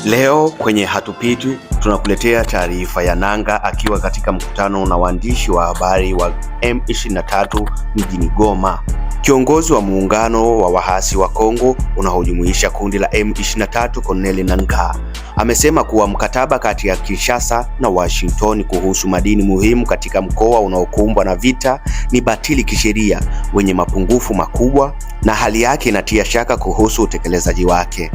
Leo kwenye Hatupitwi tunakuletea taarifa ya Nanga akiwa katika mkutano na waandishi wa habari wa M23 mjini Goma. Kiongozi wa muungano wa waasi wa Kongo unaojumuisha kundi la M23 Corneille Nangaa amesema kuwa mkataba kati ya Kinshasa na Washington kuhusu madini muhimu katika mkoa unaokumbwa na vita ni batili kisheria, wenye mapungufu makubwa na hali yake inatia shaka kuhusu utekelezaji wake.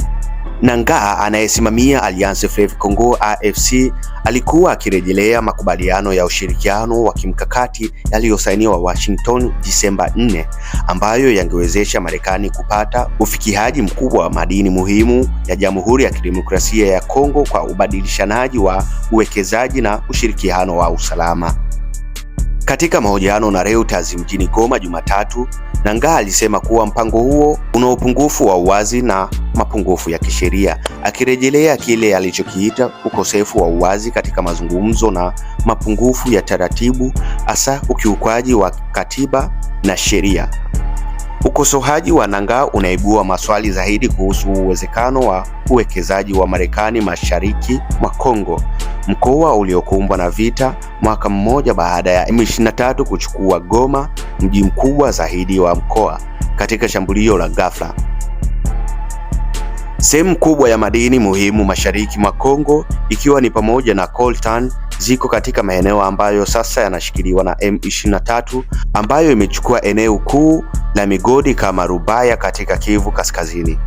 Nangaa anayesimamia Alliance Fleuve Congo AFC alikuwa akirejelea makubaliano ya ushirikiano wa kimkakati yaliyosainiwa Washington Disemba 4 ambayo yangewezesha Marekani kupata ufikiaji mkubwa wa madini muhimu ya Jamhuri ya Kidemokrasia ya Kongo kwa ubadilishanaji wa uwekezaji na ushirikiano wa usalama. Katika mahojiano na Reuters mjini Goma Jumatatu, Nangaa alisema kuwa mpango huo una upungufu wa uwazi na mapungufu ya kisheria, akirejelea kile alichokiita ukosefu wa uwazi katika mazungumzo na mapungufu ya taratibu, hasa ukiukwaji wa katiba na sheria. Ukosoaji wa Nangaa unaibua maswali zaidi kuhusu uwezekano wa uwekezaji wa Marekani mashariki mwa Kongo, mkoa uliokumbwa na vita mwaka mmoja baada ya M23 kuchukua Goma, mji mkubwa zaidi wa mkoa, katika shambulio la ghafla. Sehemu kubwa ya madini muhimu mashariki mwa Kongo, ikiwa ni pamoja na coltan, ziko katika maeneo ambayo sasa yanashikiliwa na M23, ambayo imechukua eneo kuu la migodi kama Rubaya katika Kivu Kaskazini.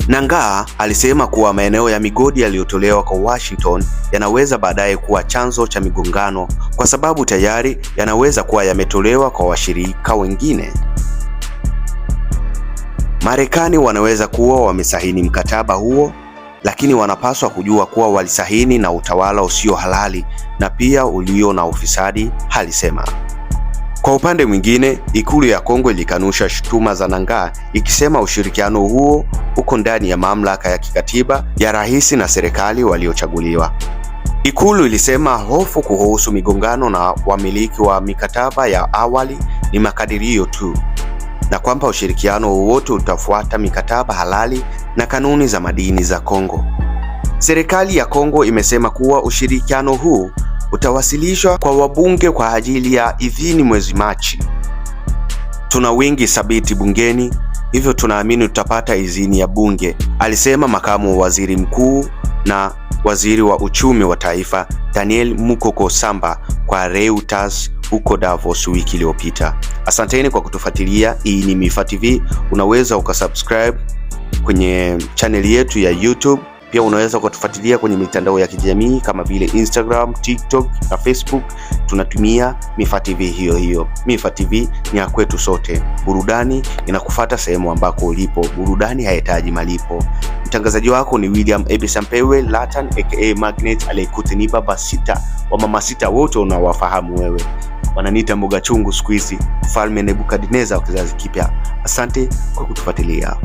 Nangaa alisema kuwa maeneo ya migodi yaliyotolewa kwa Washington yanaweza baadaye kuwa chanzo cha migongano kwa sababu tayari yanaweza kuwa yametolewa kwa washirika wengine. Marekani wanaweza kuwa wamesahini mkataba huo, lakini wanapaswa kujua kuwa walisahini na utawala usio halali na pia ulio na ufisadi, alisema. Kwa upande mwingine, ikulu ya Kongo ilikanusha shutuma za Nangaa, ikisema ushirikiano huo uko ndani ya mamlaka ya kikatiba ya rais na serikali waliochaguliwa. Ikulu ilisema hofu kuhusu migongano na wamiliki wa mikataba ya awali ni makadirio tu, na kwamba ushirikiano wowote utafuata mikataba halali na kanuni za madini za Kongo. Serikali ya Kongo imesema kuwa ushirikiano huu utawasilishwa kwa wabunge kwa ajili ya idhini mwezi Machi. Tuna wingi thabiti bungeni, hivyo tunaamini tutapata idhini ya bunge, alisema makamu wa waziri mkuu na waziri wa uchumi wa taifa Daniel Mukoko Samba kwa Reuters huko Davos wiki iliyopita. Asanteni kwa kutufuatilia. Hii ni Mifa TV. Unaweza ukasubscribe kwenye channel yetu ya YouTube. Pia unaweza kutufuatilia kwenye mitandao ya kijamii kama vile Instagram, TikTok na Facebook. Tunatumia Mifa TV hiyo. Mifa TV ni ya kwetu sote. Burudani inakufuata sehemu ambako ulipo. Burudani haihitaji malipo. Mtangazaji wako ni William Ebisampewe Latan aka Magnet, aliyekuteni baba sita wa mama sita, wote unawafahamu wewe. Wananiita mboga chungu siku hizi, Mfalme Nebukadneza wa kizazi kipya. Asante kwa kutufuatilia.